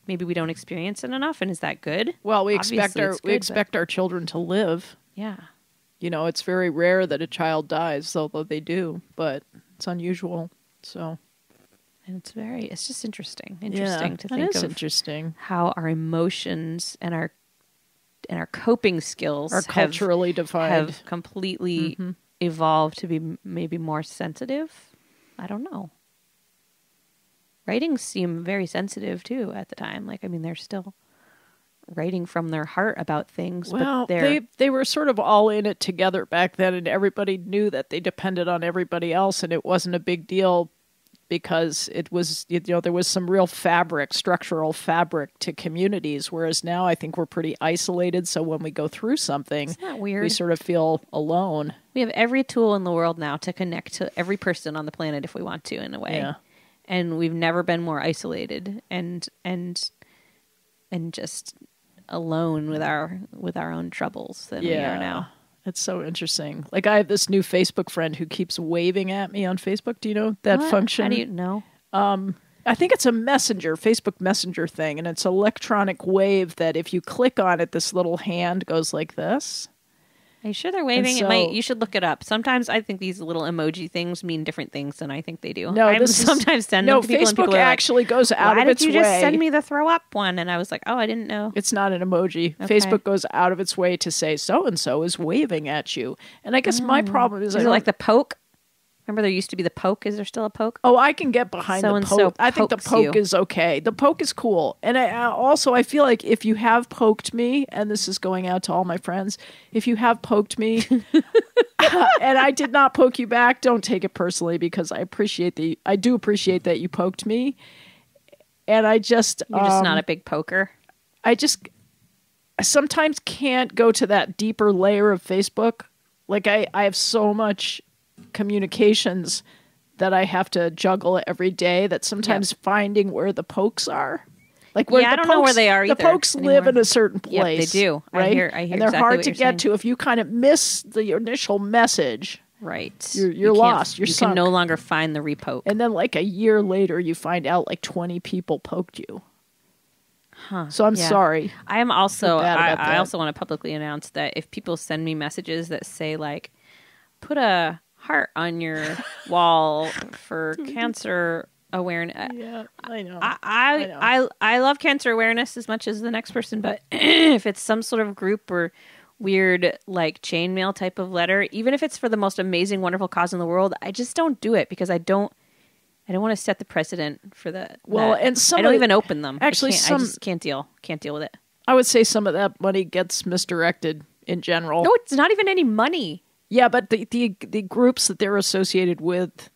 maybe we don't experience it enough, and is that good? Well, we expect our children to live. Yeah. You know, it's very rare that a child dies, although they do, but it's unusual. So, and it's just interesting to think of interesting how our emotions and our coping skills are culturally defined, have completely evolved to be maybe more sensitive. I don't know. Writings seem very sensitive too at the time. Like, I mean, they're still writing from their heart about things. Well, but they were sort of all in it together back then, and everybody knew that they depended on everybody else, and it wasn't a big deal because it was, there was some real structural fabric to communities, whereas now I think we're pretty isolated, so when we go through something, isn't that weird? We sort of feel alone. We have every tool in the world now to connect to every person on the planet if we want to, in a way. Yeah. And we've never been more isolated and just alone with our own troubles than we are now. It's so interesting. Like, I have this new Facebook friend who keeps waving at me on Facebook. Do you know that function? How do you know? I think it's a Facebook Messenger thing, and it's electronic wave that if you click on it, this little hand goes like this. Are you sure they're waving? You should look it up. Sometimes I think these little emoji things mean different things than I think they do. No, sometimes send them to people, Facebook and people actually goes out of its way. Why did you just send me the throw up one? And I was like, oh, I didn't know. It's not an emoji. Okay. Facebook goes out of its way to say so-and-so is waving at you. And I guess my problem is... Is it like the poke? Remember there used to be the poke? Is there still a poke? Oh, I can get behind the poke. I think the poke is okay. The poke is cool. And I feel like if you have poked me, and this is going out to all my friends, if you have poked me and I did not poke you back, don't take it personally, because I do appreciate that you poked me. And I just... You're just not a big poker. I sometimes can't go to that deeper layer of Facebook. Like, I have so much communications that I have to juggle every day that sometimes finding where the pokes are, like where I don't know where they are either. The pokes live in a certain place. Yep, they do. Right? I hear and they're exactly hard what to you're get saying. to. If you kind of miss the initial message, right, you're lost. You're you sunk. can no longer find the repoke. And then like a year later, you find out like 20 people poked you. Huh. So I'm sorry. I am also. I also want to publicly announce that if people send me messages that say like, put a heart on your wall for cancer awareness. Yeah, I know. I love cancer awareness as much as the next person, but if it's some sort of group or weird like chainmail type of letter, even if it's for the most amazing, wonderful cause in the world, I just don't do it because I don't want to set the precedent for that. Well, and I don't even open them. Actually, I just can't deal with it. I would say some of that money gets misdirected in general. No, it's not even any money. Yeah, but the groups that they're associated with,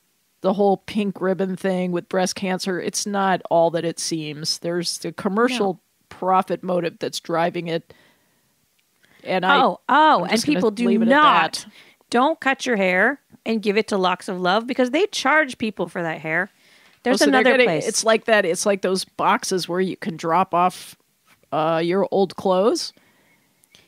the whole pink ribbon thing with breast cancer, it's not all that it seems. There's the commercial profit motive that's driving it. And and people do not. Don't cut your hair and give it to Locks of Love because they charge people for that hair. There's another place. It's like that. It's like those boxes where you can drop off your old clothes.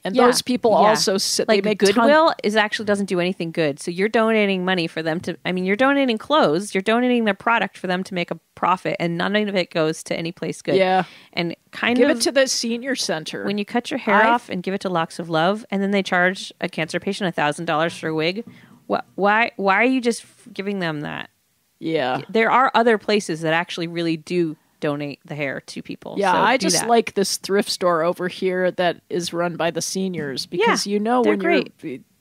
And those people also sit. Like they make Goodwill actually doesn't do anything good. So you're donating money for them to. I mean, you're donating clothes. You're donating their product for them to make a profit, and none of it goes to any place good. Yeah, and give it to the senior center. When you cut your hair off and give it to Locks of Love, and then they charge a cancer patient $1,000 for a wig. Why are you just giving them that? Yeah, there are other places that actually really do donate the hair to people. Yeah, so I just like this thrift store over here that is run by the seniors because when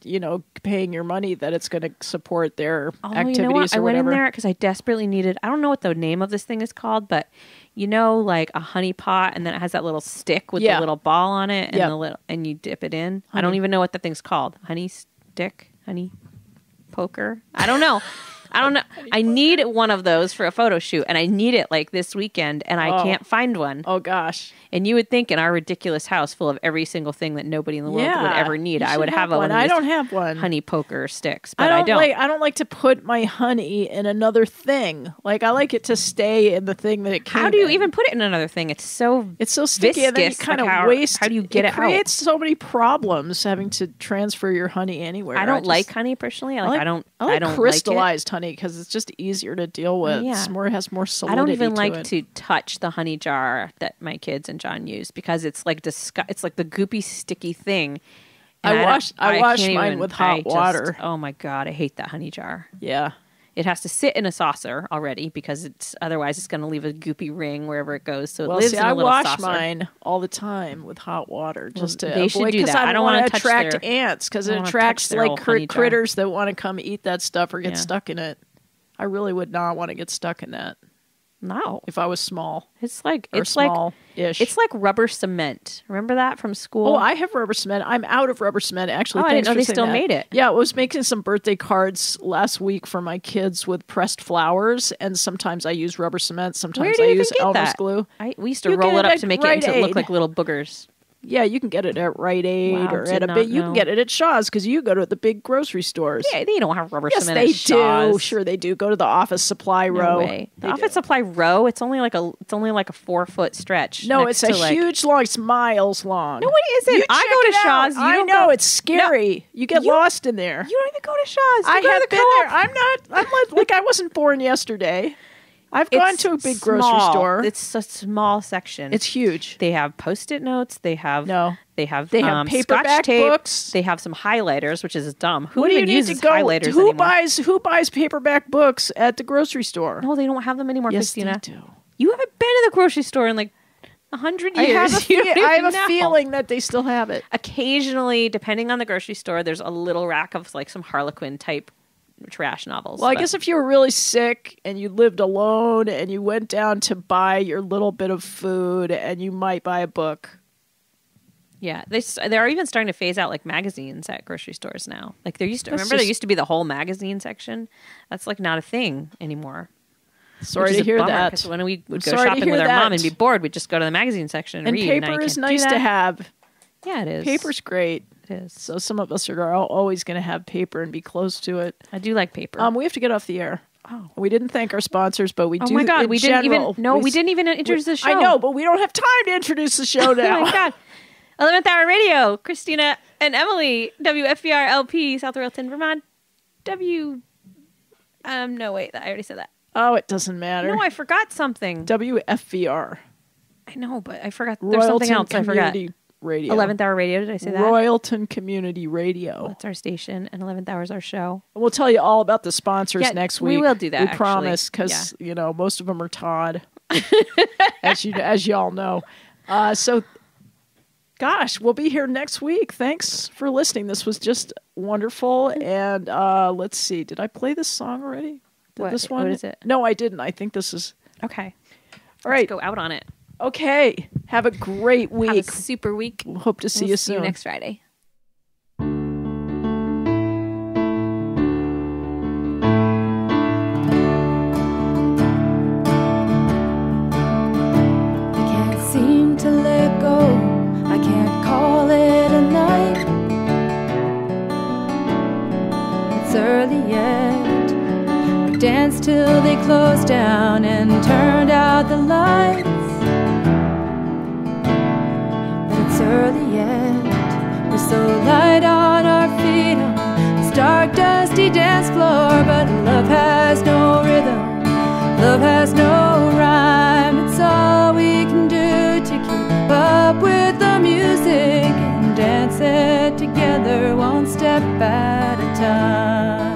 you're paying your money that it's going to support their activities you know what? or I went whatever. in there because I desperately needed. I don't know what the name of this thing is called, but like a honey pot, and then it has that little stick with the little ball on it, and the little, and you dip it in. I don't even know what the thing's called. Honey stick, honey poker. I don't know. I need one of those for a photo shoot, and I need it like this weekend, and I can't find one. Oh, gosh. And you would think in our ridiculous house full of every single thing that nobody in the world would ever need, I would have one. I don't have one. Honey poker sticks, but I don't. I don't like to put my honey in another thing. Like, I like it to stay in the thing that it came How do you in. even put it in another thing? It's so sticky, and then you kind of waste. How do you get it out? It creates so many problems having to transfer your honey anywhere. I don't like honey personally. I don't like like crystallized honey because it's just easier to deal with. Yeah. It has more solidity. I don't even to like it. to touch the honey jar that my kids and John use because it's like it's like the goopy sticky thing. And I wash mine with hot water. Oh my God, I hate that honey jar. Yeah. It has to sit in a saucer already because otherwise it's going to leave a goopy ring wherever it goes. So it lives in a little saucer. I wash mine all the time with hot water just to they should do that. I don't want to attract their, ants because it attracts like critters that want to come eat that stuff or get stuck in it. I really would not want to get stuck in that. No. If I was small. It's like small-ish. It's like rubber cement. Remember that from school? Oh, I have rubber cement. I'm out of rubber cement actually. I didn't know they still made it. Yeah, I was making some birthday cards last week for my kids with pressed flowers, and sometimes I use rubber cement. Sometimes I use Elmer's glue. We used to roll it up to make it until it looked like little boogers. Yeah, you can get it at Rite Aid or at you can get it at Shaw's because you go to the big grocery stores. Yeah, they don't have rubber cement at Shaw's. Yes, they do. Sure, they do. Go to the office supply row. Way. The office supply row. It's only like a 4-foot stretch. No, it's a huge long. It's miles long. No, it isn't. I go to Shaw's. I know it's scary. No, you get lost in there. You don't even go to Shaw's. I have been there. I'm not. I'm like I wasn't born yesterday. I've gone to a big grocery store. It's a small section. It's huge. They have Post-it notes. They have paperback books. They have some highlighters, which is dumb. Who even uses highlighters anymore? Who buys paperback books at the grocery store? No, they don't have them anymore, yes, Christina. They do. You haven't been to the grocery store in like 100 years. I have a feeling that they still have it. Occasionally, depending on the grocery store, there's a little rack of like some Harlequin type trash novels. Well, I guess if you were really sick and you lived alone and you went down to buy your little bit of food and you might buy a book. Yeah, they're even starting to phase out like magazines at grocery stores now. Like there used to there used to be the whole magazine section. That's like not a thing anymore. Sorry to hear that. Because when we would go shopping with our mom and be bored, we'd just go to the magazine section and read. Paper is nice to have. Yeah, it is. Paper's great. It is. So some of us are always going to have paper and be close to it. I do like paper. We have to get off the air. Oh. We didn't thank our sponsors, but we do. Oh my God, we didn't even introduce the show. I know, but we don't have time to introduce the show now. Oh my God. 11th Hour Radio, Christina and Emily, WFBR LP, South Royalton, Vermont. No, wait, I already said that. Oh, it doesn't matter. No, I forgot something. WFVR. I know, but I forgot. There's something else I forgot. Radio. 11th Hour Radio, did I say that? Royalton Community Radio. That's our station, and 11th Hour is our show. And we'll tell you all about the sponsors next week. We will do that, We promise, because, most of them are Todd, as you all know. So, gosh, we'll be here next week. Thanks for listening. This was just wonderful. And let's see. Did I play this song already? This one? What is it? No, I didn't. I think this is... Okay. All right. Let's go out on it. Okay. Have a great week. Have a super week. We'll hope to see you soon. See you next Friday. out the lights, but it's early yet. We're so light on our feet on this dark, dusty dance floor, but love has no rhythm, love has no rhyme. It's all we can do to keep up with the music and dance it together one step at a time.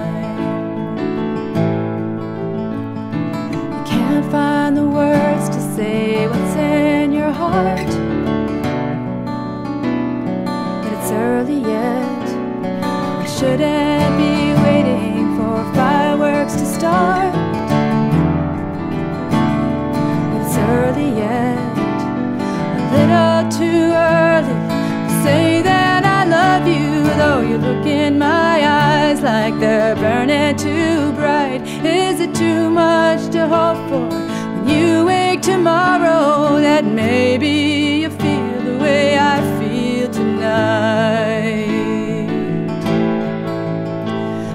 You can't find the words to say what's in your heart, but it's early yet. I shouldn't be waiting for fireworks to start. It's early yet, a little too early to say that I love you, though you look in my eyes like they're burning too bright. Is it too much to hope for when you wake tomorrow that maybe you feel the way I feel tonight?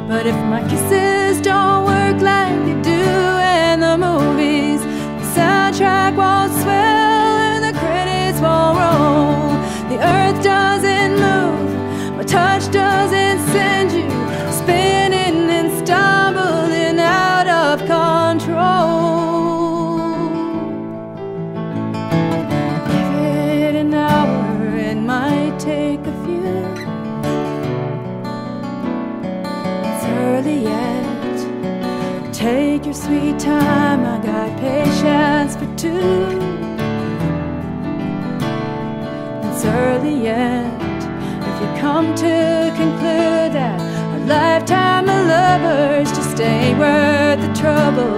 But if my kisses don't work like they do in the movies, the soundtrack won't swell and the credits won't roll. The earth doesn't move, my touch doesn't send you spinning and stumbling out of control. Give it an hour, it might take a few. It's early yet, take your sweet time, I got patience for two. It's early yet, if you come to conclude that a lifetime of lovers just ain't worth the trouble,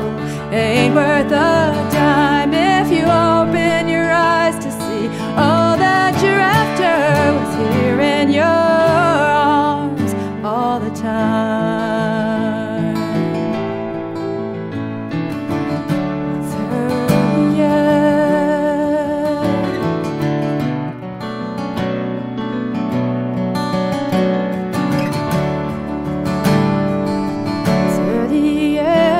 ain't worth a dime. If you open your eyes to see all that you're after was here in your arms all the time. It's early yet. It's early yet.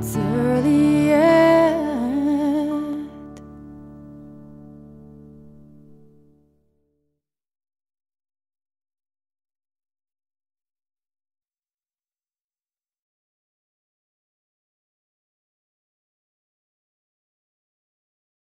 It's early